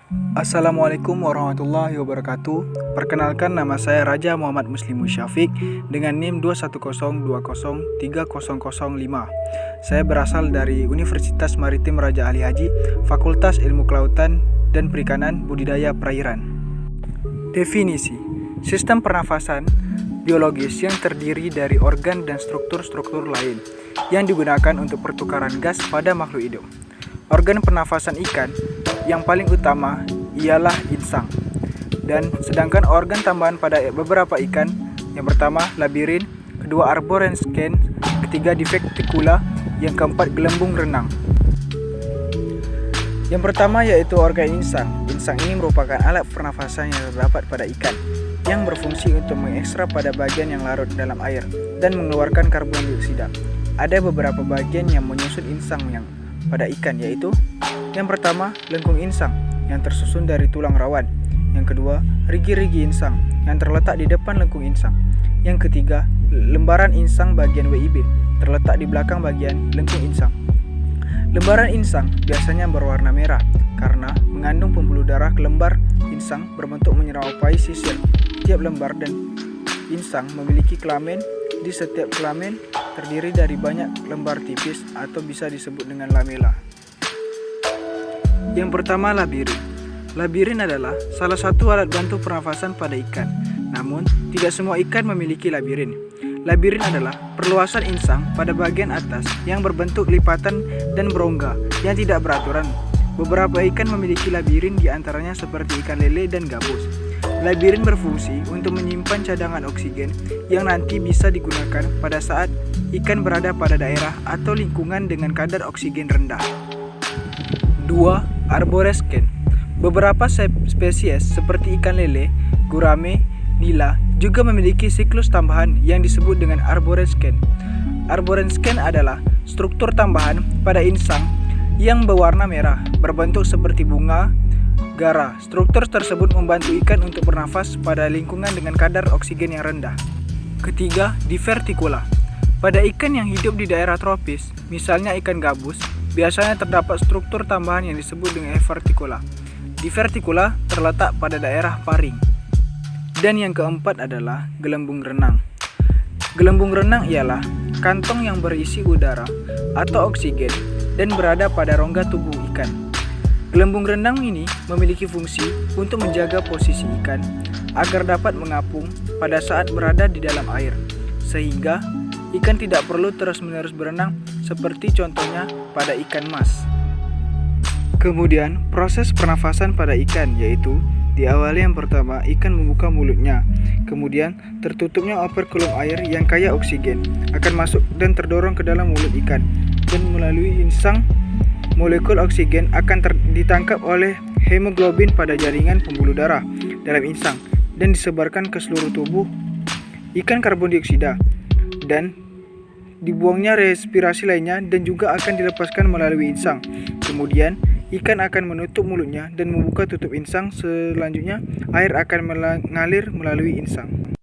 Assalamualaikum warahmatullahi wabarakatuh. Perkenalkan, nama saya Raja Muhammad Muslimu Syafiq dengan NIM 210203005. Saya berasal dari Universitas Maritim Raja Ali Haji, Fakultas Ilmu Kelautan dan Perikanan Budidaya Perairan. Definisi: sistem pernafasan biologis yang terdiri dari organ dan struktur-struktur lain yang digunakan untuk pertukaran gas pada makhluk hidup. Organ pernafasan ikan yang paling utama ialah insang, dan sedangkan organ tambahan pada beberapa ikan, yang pertama labirin, kedua arborescens, ketiga diverticula, yang keempat gelembung renang. Yang pertama yaitu organ insang. Insang ini merupakan alat pernafasan yang terdapat pada ikan, yang berfungsi untuk mengekstrak pada bagian yang larut dalam air dan mengeluarkan karbon dioksida. Ada beberapa bagian yang menyusun insang yang pada ikan, yaitu yang pertama lengkung insang yang tersusun dari tulang rawan, yang kedua rigi-rigi insang yang terletak di depan lengkung insang, yang ketiga lembaran insang bagian WIB terletak di belakang bagian lengkung insang. Lembaran insang biasanya berwarna merah karena mengandung pembuluh darah. Lembar insang berbentuk menyerupai sisir. Tiap lembar dan insang memiliki kelamin. Di setiap kelamin terdiri dari banyak lembar tipis atau bisa disebut dengan lamela. Yang pertama, labirin. Labirin adalah salah satu alat bantu pernafasan pada ikan. Namun, tidak semua ikan memiliki labirin. Labirin adalah perluasan insang pada bagian atas yang berbentuk lipatan dan berongga yang tidak beraturan. Beberapa ikan memiliki labirin, di antaranya seperti ikan lele dan gabus. Labirin berfungsi untuk menyimpan cadangan oksigen yang nanti bisa digunakan pada saat ikan berada pada daerah atau lingkungan dengan kadar oksigen rendah. 2. Arborescens. Beberapa spesies seperti ikan lele, gurame, nila juga memiliki siklus tambahan yang disebut dengan arborescens. Arborescens adalah struktur tambahan pada insang yang berwarna merah, berbentuk seperti bunga gara. Struktur tersebut membantu ikan untuk bernafas pada lingkungan dengan kadar oksigen yang rendah. Ketiga, diverticula. Pada ikan yang hidup di daerah tropis, misalnya ikan gabus, biasanya terdapat struktur tambahan yang disebut dengan diverticula. Diverticula terletak pada daerah paring. Dan yang keempat adalah gelembung renang. Gelembung renang ialah kantong yang berisi udara atau oksigen dan berada pada rongga tubuh ikan. Gelembung renang ini memiliki fungsi untuk menjaga posisi ikan agar dapat mengapung pada saat berada di dalam air, sehingga ikan tidak perlu terus-menerus berenang seperti contohnya pada ikan mas. Kemudian proses pernafasan pada ikan, yaitu diawali yang pertama ikan membuka mulutnya, kemudian tertutupnya operkulum air yang kaya oksigen akan masuk dan terdorong ke dalam mulut ikan, dan melalui insang molekul oksigen akan ditangkap oleh hemoglobin pada jaringan pembuluh darah dalam insang dan disebarkan ke seluruh tubuh ikan karbon dioksida, dan dibuangnya respirasi lainnya dan juga akan dilepaskan melalui insang. Kemudian ikan akan menutup mulutnya dan membuka tutup insang. Selanjutnya air akan mengalir melalui insang.